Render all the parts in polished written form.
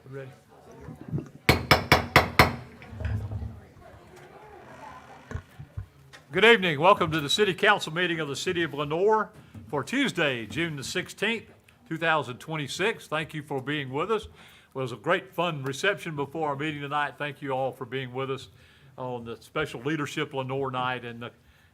Ready? Good evening. Welcome to the City Council meeting of the City of Lenoir for Tuesday, June the 16th, 2026. Thank you for being with us. Well, it was a great fun reception before our meeting tonight. Thank you all for being with us on the special Leadership Lenoir night and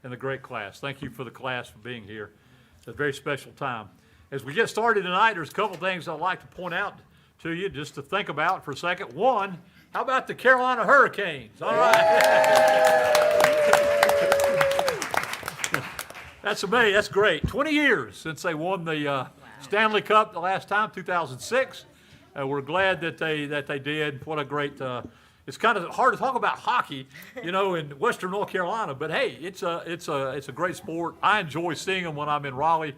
the great class. Thank you for the class for being here. It's a very special time. As we get started tonight, there's a couple things I'd like to point out to you just to think about for a second. One, how about the Carolina Hurricanes? All right. That's amazing. That's great. 20 years since they won the Stanley Cup the last time, 2006. We're glad that they did. What a great. It's kind of hard to talk about hockey, in Western North Carolina, but hey, it's a great sport. I enjoy seeing them when I'm in Raleigh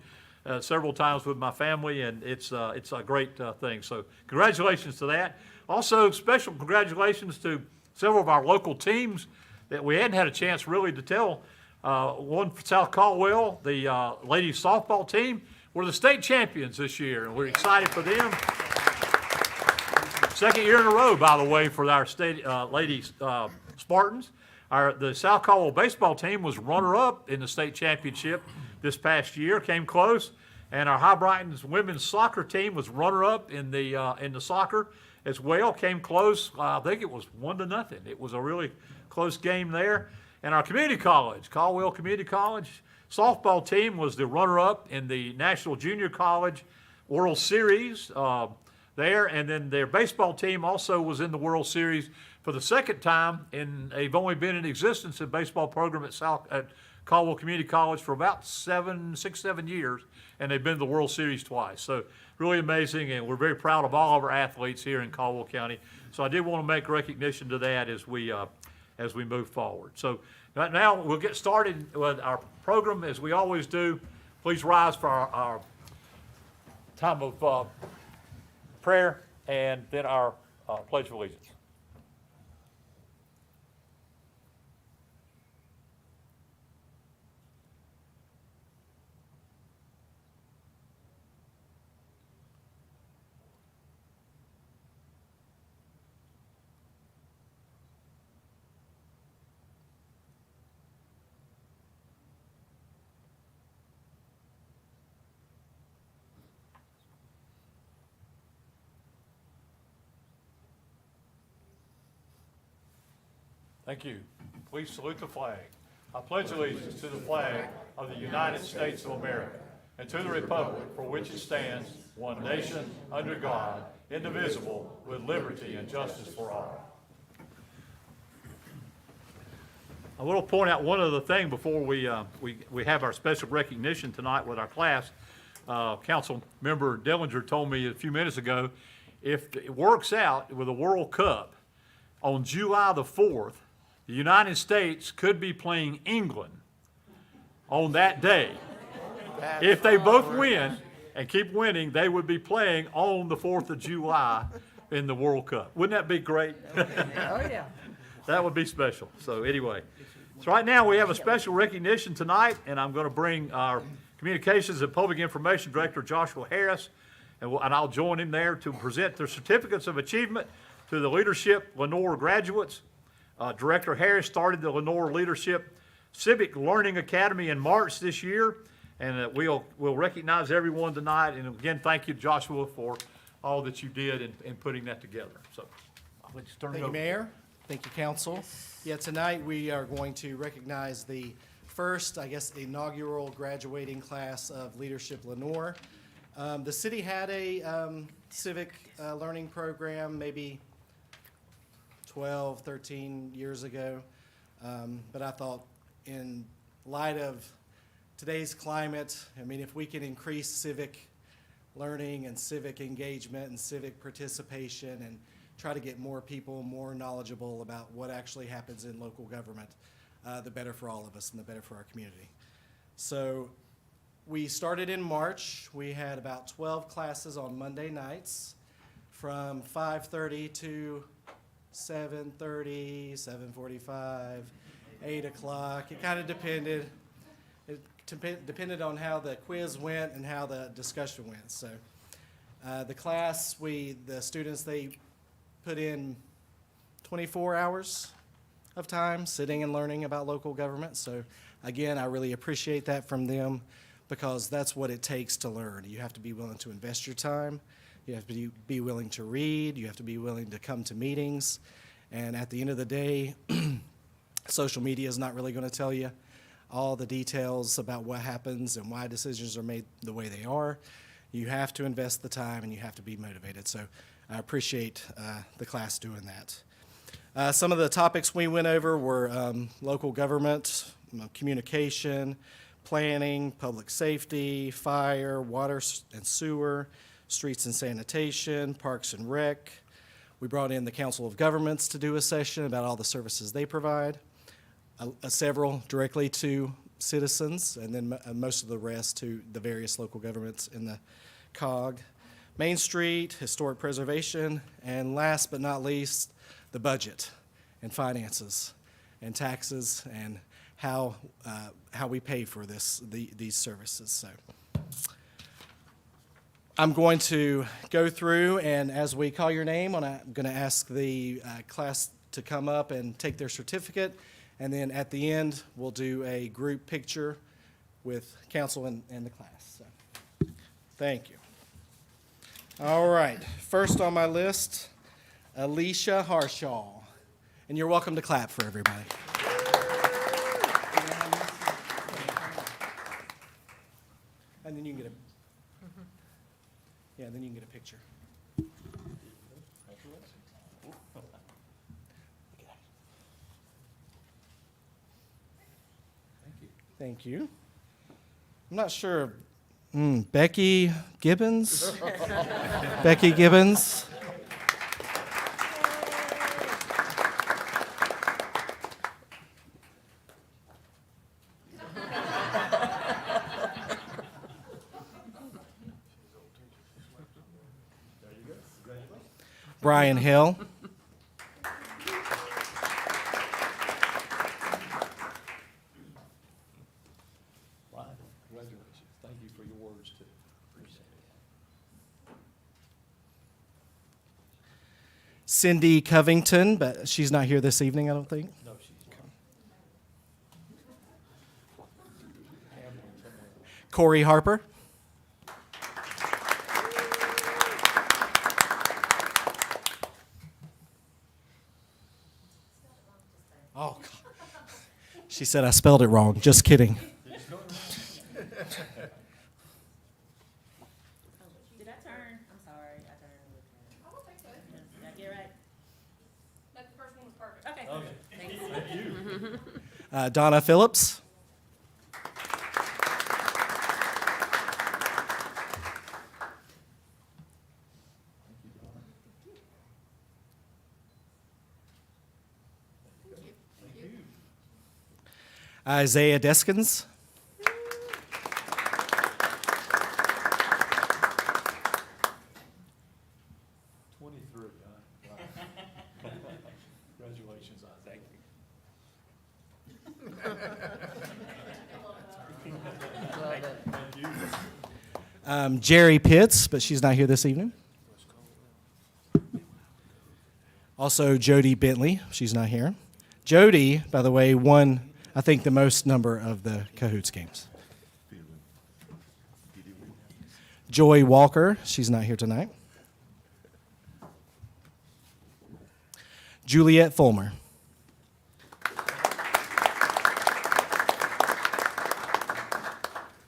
several times with my family, and it's a great thing. So congratulations to that. Also, special congratulations to several of our local teams that we hadn't had a chance really to tell. One for South Caldwell, the ladies softball team, were the state champions this year, and we're excited for them. Second year in a row, by the way, for our state ladies Spartans. The South Caldwell baseball team was runner-up in the state championship this past year, came close, and our High Brighton's women's soccer team was runner-up in the soccer as well, came close. I think it was 1-0. It was a really close game there. And our community college, Caldwell Community College, softball team was the runner-up in the National Junior College World Series there. And then their baseball team also was in the World Series for the second time. And they've only been in existence in baseball program at Caldwell Community College for about 7 years. And they've been to the World Series twice. So really amazing. And we're very proud of all of our athletes here in Caldwell County. So I did want to make recognition to that as we move forward. So right now we'll get started with our program as we always do. Please rise for our time of prayer and then our Pledge of Allegiance. Thank you. Please salute the flag. I pledge allegiance to the flag of the United States of America and to the republic for which it stands, one nation, under God, indivisible, with liberty and justice for all. I will point out one other thing before we have our special recognition tonight with our class. Council member Dellinger told me a few minutes ago, if it works out with the World Cup on July the 4th, the United States could be playing England on that day. If they both win and keep winning, they would be playing on the 4th of July in the World Cup. Wouldn't that be great? Oh, yeah. That would be special. So anyway, so right now we have a special recognition tonight, and I'm going to bring our Communications and Public Information Director, Joshua Harris, and I'll join him there to present their certificates of achievement to the Leadership Lenoir graduates. Director Harris started the Lenoir Leadership Civic Learning Academy in March this year, and we'll recognize everyone tonight. And again, thank you, Joshua, for all that you did in putting that together. So I'll let you turn it Thank you, over. Mayor. Thank you, Council. Yeah, tonight we are going to recognize the first, inaugural graduating class of Leadership Lenoir. The city had a civic learning program maybe 12, 13 years ago. But I thought in light of today's climate, if we can increase civic learning and civic engagement and civic participation and try to get more people more knowledgeable about what actually happens in local government, the better for all of us and the better for our community. So we started in March. We had about 12 classes on Monday nights from 5:30 to 7:30, 7:45, 8 o'clock. It kind of depended. It depended on how the quiz went and how the discussion went. So the class, the students, they put in 24 hours of time sitting and learning about local government. So again, I really appreciate that from them because that's what it takes to learn. You have to be willing to invest your time. You have to be willing to read. You have to be willing to come to meetings. And at the end of the day, social media is not really going to tell you all the details about what happens and why decisions are made the way they are. You have to invest the time and you have to be motivated. So I appreciate the class doing that. Some of the topics we went over were local government, communication, planning, public safety, fire, water and sewer, streets and sanitation, parks and rec. We brought in the Council of Governments to do a session about all the services they provide, several directly to citizens, and then most of the rest to the various local governments in the COG. Main Street, historic preservation, and last but not least, the budget and finances and taxes and how we pay for these services. So I'm going to go through, and as we call your name, I'm going to ask the class to come up and take their certificate, and then at the end, we'll do a group picture with council and the class. So, thank you. All right, first on my list, Alicia Harshaw, and you're welcome to clap for everybody. And then you can get then you can get a picture. Thank you. I'm not sure. Becky Gibbons? Becky Gibbons? Brian Hill. Brian, congratulations. Thank you for your words, too. Appreciate it. Cindy Covington, but she's not here this evening, I don't think. No, she's not. Corey Harper. Oh, God. She said I spelled it wrong. Just kidding. Did I turn? I'm sorry, I turned. I don't think so. Did I get it right? That first one was perfect. Okay. Okay. Thanks. Donna Phillips. Isaiah Deskins. 23, huh? Wow. Congratulations, Isaac. Thank you. Jerry Pitts, but she's not here this evening. Also, Jody Bentley. She's not here. Jody, by the way, won, I think, the most number of the Cahoots games. Joy Walker. She's not here tonight. Juliet Fulmer.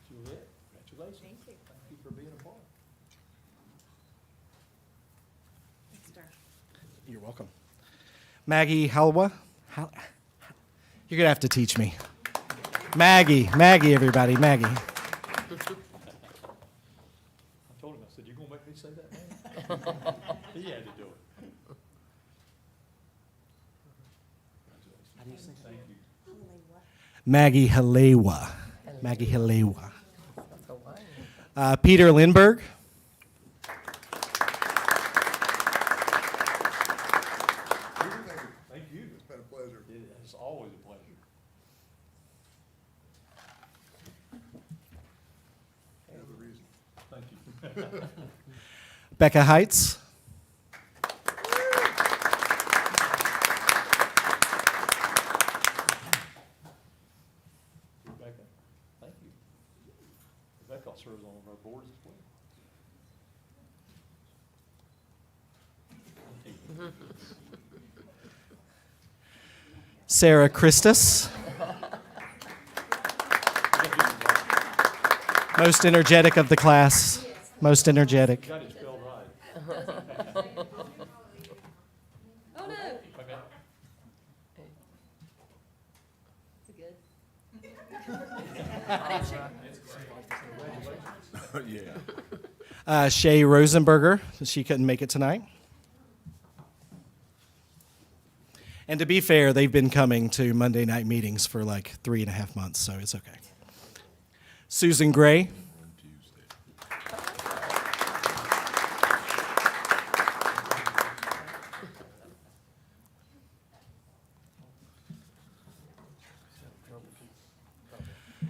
Juliet, congratulations. Thank you for being a part. You're welcome. Maggie Halwa. You're going to have to teach me. Maggie, everybody, Maggie. I told him, I said, you gonna make me say that name? He had to do it. Congratulations. Thank you. Maggie Halewa. Maggie Halewa. Peter Lindberg. Thank you. It's been a pleasure. It's always a pleasure. You're the reason. Thank you. Becca Heights. else serves on our boards as well. Sarah Christus. Most energetic of the class. Most energetic. Got it spelled right. Oh, no. Shay Rosenberger. She couldn't make it tonight. And to be fair, they've been coming to Monday night meetings for like 3.5 months, so it's okay. Susan Gray.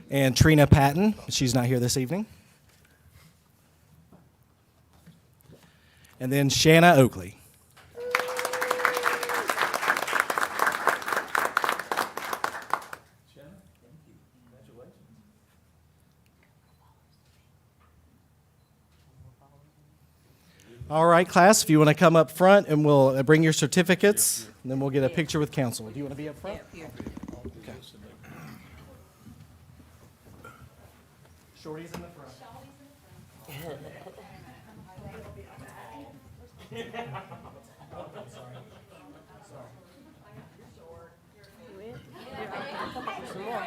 And Trina Patton. She's not here this evening. And then Shanna Oakley. Shannon, thank you. Congratulations. All right, class, if you want to come up front and we'll bring your certificates, and then we'll get a picture with council. Do you want to be up front? Shorty's in the front. I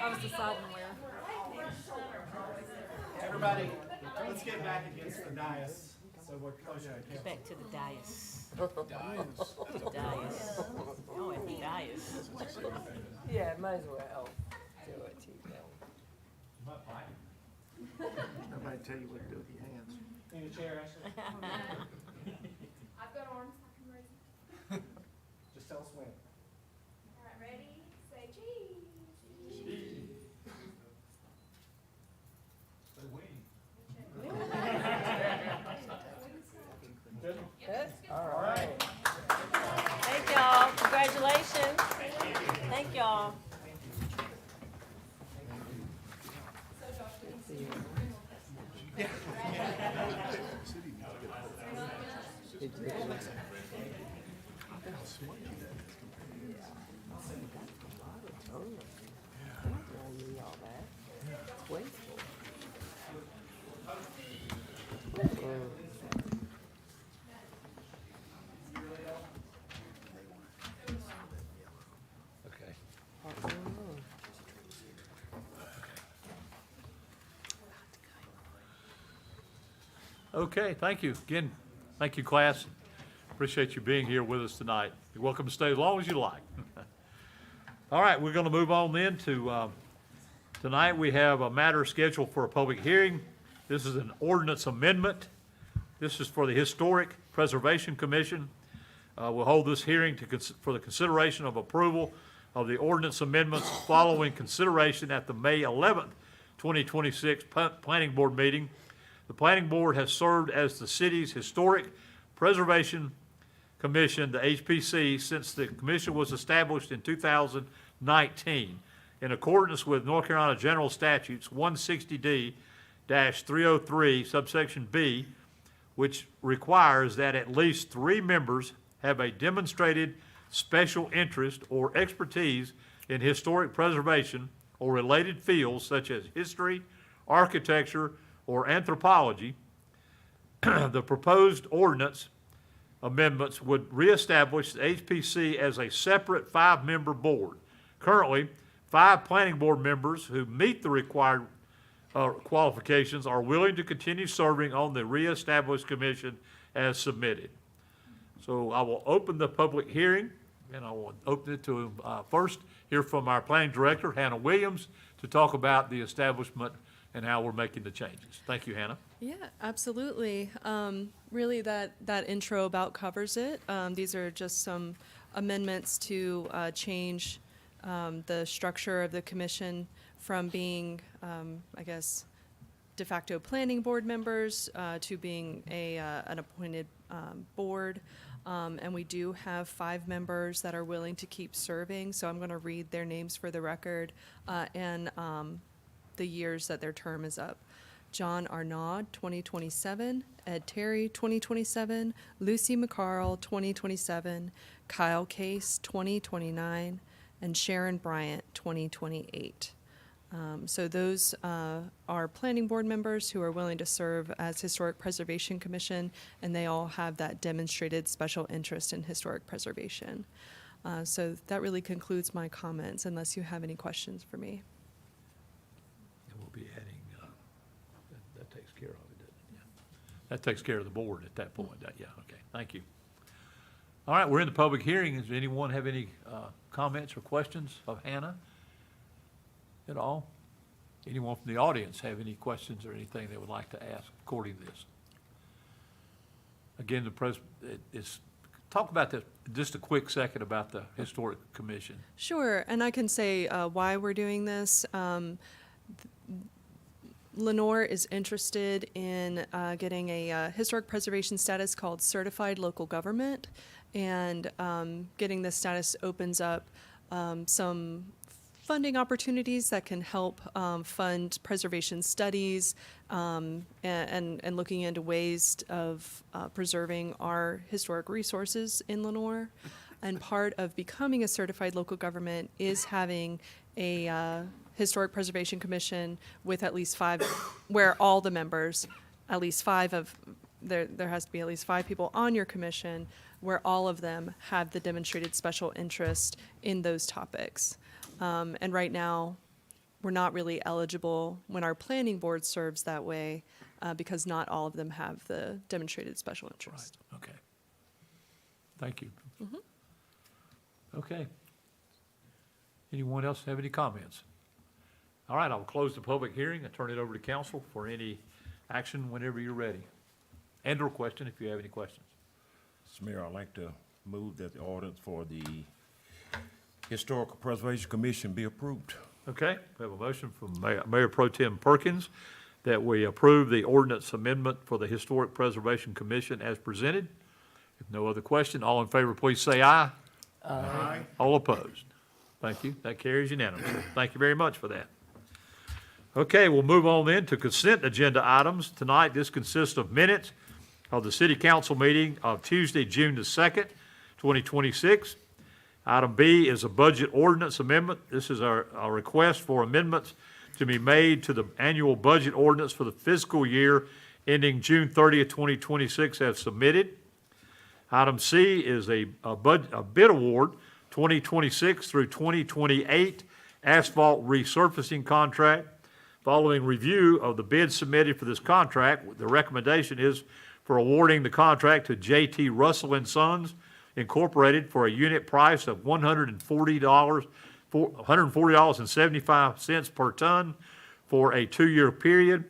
was deciding where. Everybody, let's get back against the dais, so we're closer to council. Back to the dais. Dais. Oh, at the dais. Yeah, might as well do it, you know. Nobody tell you what to do with your hands. Need a chair, Ashley? I've got arms, I can raise them. Just tell us when. All right, ready? Say cheese. All right. Thank y'all. Congratulations. Thank y'all. Wasteful. Okay. Okay, thank you. Again, thank you, class. Appreciate you being here with us tonight. You're welcome to stay as long as you like. All right, we're going to move on then to, tonight we have a matter scheduled for a public hearing. This is an ordinance amendment. This is for the Historic Preservation Commission. We'll hold this hearing for the consideration of approval of the ordinance amendments following consideration at the May 11th, 2026 Planning Board meeting. The Planning Board has served as the city's Historic Preservation Commission, the HPC, since the commission was established in 2019 in accordance with North Carolina General Statutes 160D-303 subsection B, which requires that at least 3 members have a demonstrated special interest or expertise in historic preservation or related fields such as history, architecture, or anthropology. The proposed ordinance amendments would reestablish the HPC as a separate 5-member board. Currently, 5 planning board members who meet the required qualifications are willing to continue serving on the reestablished commission as submitted. So I will open the public hearing, and I will open it to first hear from our planning director, Hannah Williams, to talk about the establishment and how we're making the changes. Thank you, Hannah. Yeah, absolutely. Really, that intro about covers it. These are just some amendments to change the structure of the commission from being, I guess, de facto planning board members to being an appointed board. And we do have 5 members that are willing to keep serving, so I'm going to read their names for the record and the years that their term is up. John Arnaud, 2027, Ed Terry, 2027, Lucy McCarl, 2027, Kyle Case, 2029, and Sharon Bryant, 2028. So those are planning board members who are willing to serve as Historic Preservation Commission, and they all have that demonstrated special interest in historic preservation. So that really concludes my comments, unless you have any questions for me. And we'll be adding, that takes care of it, doesn't it? Yeah. That takes care of the board at that point. Yeah, okay, thank you. All right, we're in the public hearing. Does anyone have any comments or questions of Hannah at all? Anyone from the audience have any questions or anything they would like to ask according to this? Again, talk about just a quick second about the Historic Commission. Sure, and I can say why we're doing this. Lenore is interested in getting a historic preservation status called Certified Local Government, and getting this status opens up some funding opportunities that can help fund preservation studies and looking into ways of preserving our historic resources in Lenore. And part of becoming a certified local government is having a Historic Preservation Commission with at least 5, where all the members, at least 5 of, there has to be at least 5 people on your commission, where all of them have the demonstrated special interest in those topics. And right now, we're not really eligible when our planning board serves that way, because not all of them have the demonstrated special Right, interest. okay. Thank you. Okay. Anyone else have any comments? All right, I'll close the public hearing and turn it over to council for any action whenever you're ready. And/or question if you have any questions. Mr. Mayor, I'd like to move that the ordinance for the Historical Preservation Commission be approved. Okay, we have a motion from Mayor Pro Tem Perkins that we approve the ordinance amendment for the Historic Preservation Commission as presented. If no other question, all in favor, please say aye. Aye. All opposed? Thank you. That carries unanimously. Thank you very much for that. Okay, we'll move on then to consent agenda items. Tonight, this consists of minutes of the city council meeting of Tuesday, June the 2nd, 2026. Item B is a budget ordinance amendment. This is our request for amendments to be made to the annual budget ordinance for the fiscal year ending June 30th, 2026 as submitted. Item C is a bid award 2026 through 2028 asphalt resurfacing contract. Following review of the bid submitted for this contract, the recommendation is for awarding the contract to J.T. Russell and Sons Incorporated for a unit price of $140.75 per ton for a 2-year period.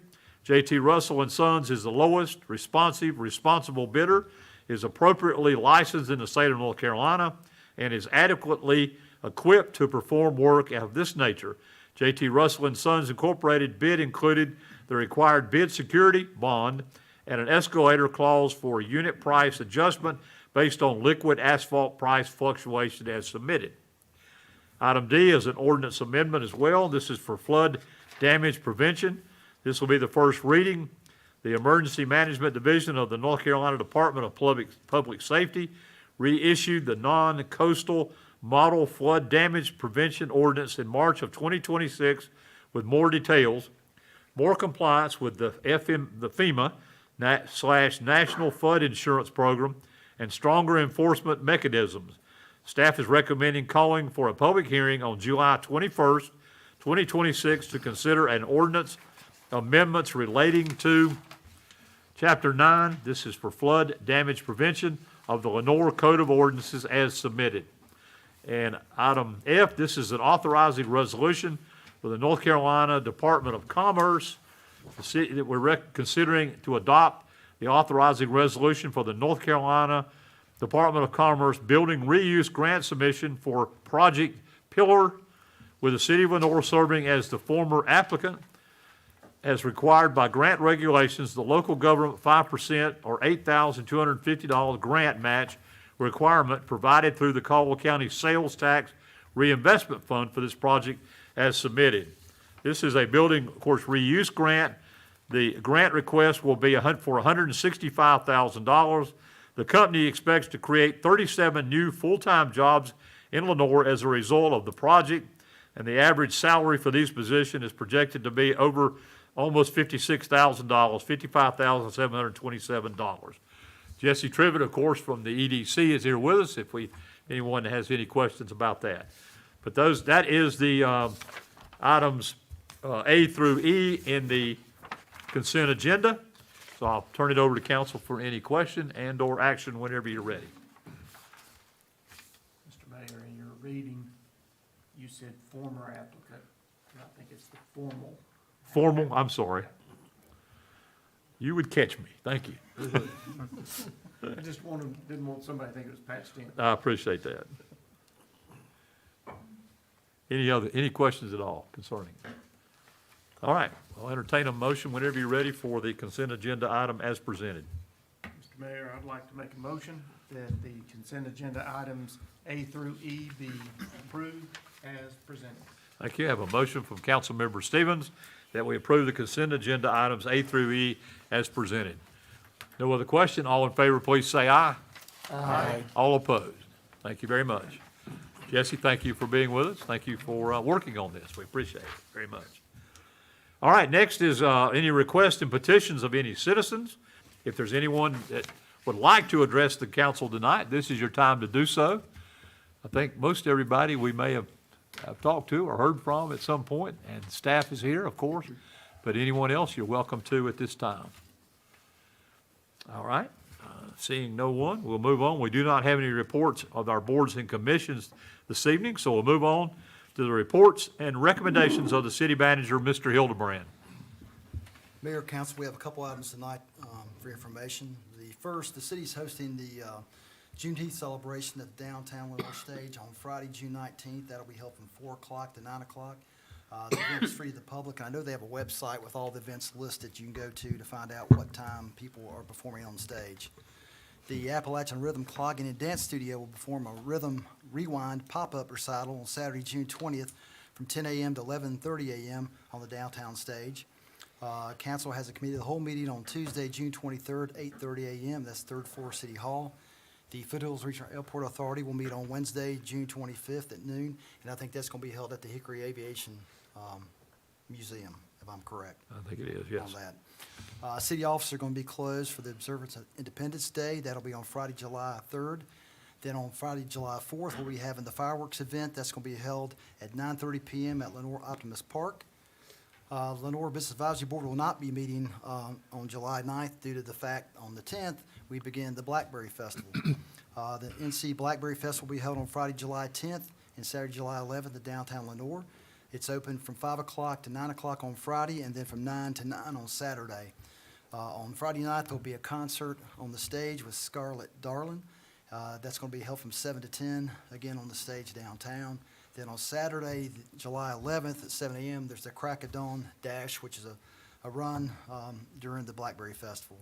J.T. Russell and Sons is the lowest responsible bidder, is appropriately licensed in the state of North Carolina, and is adequately equipped to perform work of this nature. J.T. Russell and Sons Incorporated bid included the required bid security bond and an escalator clause for unit price adjustment based on liquid asphalt price fluctuation as submitted. Item D is an ordinance amendment as well. This is for flood damage prevention. This will be the first reading. The Emergency Management Division of the North Carolina Department of Public Safety reissued the non-coastal model flood damage prevention ordinance in March of 2026 with more details, more compliance with the FEMA / National Flood Insurance Program, and stronger enforcement mechanisms. Staff is recommending calling for a public hearing on July 21st, 2026 to consider an ordinance amendments relating to Chapter 9. This is for flood damage prevention of the Lenore Code of Ordinances as submitted. And item F, this is an authorizing resolution for the North Carolina Department of Commerce. The city that we're considering to adopt the authorizing resolution for the North Carolina Department of Commerce Building Reuse Grant Submission for Project Pillar, with the city of Lenore serving as the former applicant. As required by grant regulations, the local government 5% or $8,250 grant match requirement provided through the Caldwell County Sales Tax Reinvestment Fund for this project as submitted. This is a building, of course, reuse grant The grant request will be for $165,000. The company expects to create 37 new full-time jobs in Lenore as a result of the project, and the average salary for these positions is projected to be over almost $56,000, $55,727. Jesse Trivett, of course, from the EDC is here with us if anyone has any questions about that. But that is the items A through E in the consent agenda. So I'll turn it over to council for any question and/or action whenever you're ready. Mr. Mayor, in your reading, you said former applicant, and I think it's the formal. Formal, I'm sorry. You would catch me. Thank you. I just didn't want somebody to think it was patched in. I appreciate that. Any questions at all concerning it? All right, I'll entertain a motion whenever you're ready for the consent agenda item as presented. Mr. Mayor, I'd like to make a motion that the consent agenda items A through E be approved as presented. Thank you. I have a motion from Councilmember Stevens that we approve the consent agenda items A through E as presented. No other question? All in favor, please say aye. Aye. All opposed? Thank you very much. Jesse, thank you for being with us. Thank you for working on this. We appreciate it very much. All right, next is any requests and petitions of any citizens. If there's anyone that would like to address the council tonight, this is your time to do so. I think most everybody we may have talked to or heard from at some point, and staff is here, of course, but anyone else, you're welcome to at this time. All right, seeing no one, we'll move on. We do not have any reports of our boards and commissions this evening, so we'll move on to the reports and recommendations of the city manager, Mr. Hildebrand. Mayor, council, we have a couple items tonight for information. The first, the city's hosting the Juneteenth celebration at the downtown Lenore stage on Friday, June 19th. That'll be held from 4 o'clock to 9 o'clock. The event is free to the public, and I know they have a website with all the events listed you can go to find out what time people are performing on stage. The Appalachian Rhythm Clogging and Dance Studio will perform a Rhythm Rewind pop-up recital on Saturday, June 20th from 10 a.m. to 11:30 a.m. on the downtown stage. Council has a committee of the whole meeting on Tuesday, June 23rd, 8:30 a.m. That's third floor City Hall. The Foothills Regional Airport Authority will meet on Wednesday, June 25th at noon, and I think that's going to be held at the Hickory Aviation Museum, if I'm correct. I think it is, yes. On that. City offices are going to be closed for the observance of Independence Day. That'll be on Friday, July 3rd. Then on Friday, July 4th, we'll be having the fireworks event. That's going to be held at 9:30 p.m. at Lenore Optimus Park. Lenore Business Advisory Board will not be meeting on July 9th due to the fact on the 10th, we begin the Blackberry Festival. The NC Blackberry Festival will be held on Friday, July 10th and Saturday, July 11th at downtown Lenore. It's open from 5 o'clock to 9 o'clock on Friday and then from 9 to 9 on Saturday. On Friday night, there'll be a concert on the stage with Scarlett Darling. That's going to be held from 7 to 10, again on the stage downtown. Then on Saturday, July 11th at 7 a.m., there's the Crack of Dawn Dash, which is a run during the Blackberry Festival.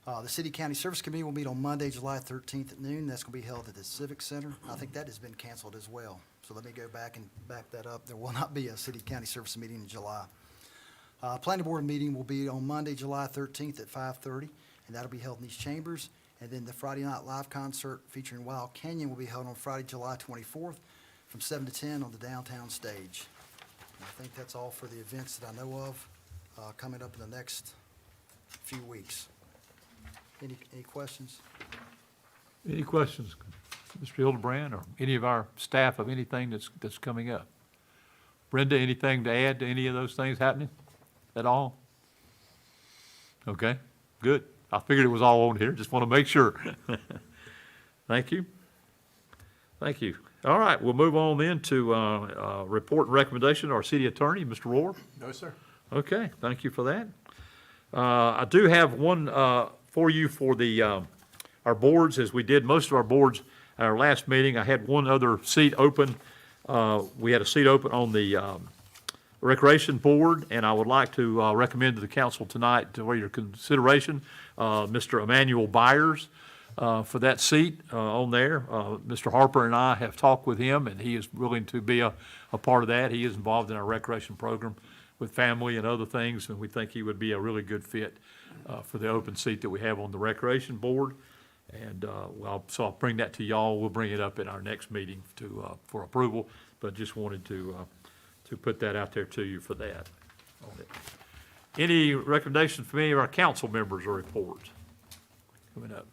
The City County Service Committee will meet on Monday, July 13th at noon. That's going to be held at the Civic Center. I think that has been canceled as well. So let me go back and back that up. There will not be a City County Service meeting in July. Planning Board meeting will be on Monday, July 13th at 5:30, and that'll be held in these chambers. And then the Friday night live concert featuring Wild Canyon will be held on Friday, July 24th from 7 to 10 on the downtown stage. And I think that's all for the events that I know of coming up in the next few weeks. Any questions? Any questions, Mr. Hildebrand, or any of our staff of anything that's coming up? Brenda, anything to add to any of those things happening at all? Okay, good. I figured it was all on here. Just want to make sure. Thank you. Thank you. All right, we'll move on then to report and recommendation of our city attorney, Mr. Rohr. No, sir. Okay, thank you for that. I do have one for you for the our boards, as we did most of our boards at our last meeting. I had one other seat open. We had a seat open on the Recreation Board, and I would like to recommend to the council tonight for your consideration, Mr. Emmanuel Byers for that seat on there. Mr. Harper and I have talked with him, and he is willing to be a part of that. He is involved in our recreation program with family and other things, and we think he would be a really good fit for the open seat that we have on the Recreation Board. And so I'll bring that to y'all. We'll bring it up at our next meeting for approval, but just wanted to put that out there to you for that. on it. Any recommendations from any of our council members or reports coming up?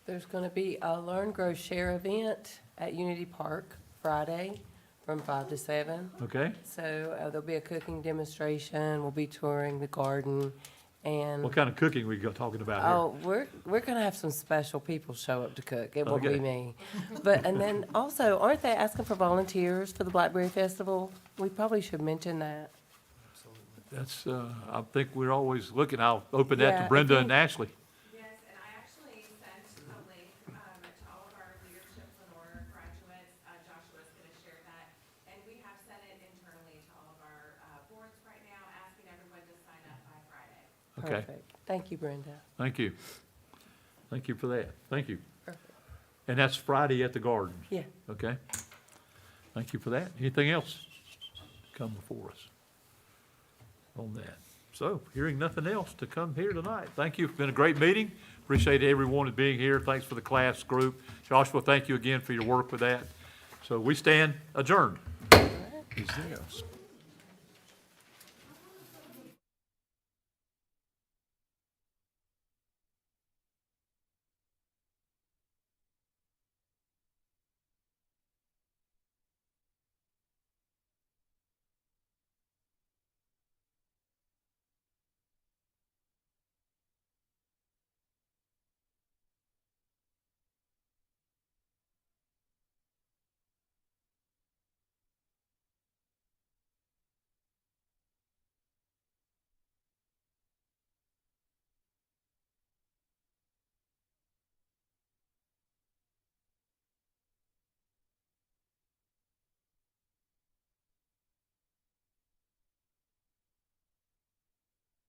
There's gonna be a Learn, Grow, Share event at Unity Park Friday from 5 to 7. Okay? So there'll be a cooking demonstration, we'll be touring the garden, and, What kind of cooking we talking about here? oh, we're gonna have some special people show up to cook. It won't Okay. be me. But, and then also, aren't they asking for volunteers for the Blackberry Festival? We probably should mention that. That's, I think we're always looking. I'll open that Yeah, to if Brenda you- and Ashley. Yes, and I actually sent a link to all of our Leadership Lenore graduates. Joshua's going to share that. And we have sent it internally to all of our boards right now, asking everyone to sign up by Friday. Okay, Perfect. Thank you, Brenda. thank you. Thank you for that. Thank you. Perfect. And that's Friday at the Garden, Yeah. okay? Thank you for that. Anything else come before us on that? So, hearing nothing else to come here tonight. Thank you. It's been a great meeting. Appreciate everyone being here. Thanks for the class group. Joshua, thank you again for your work with that. So we stand adjourned. Is there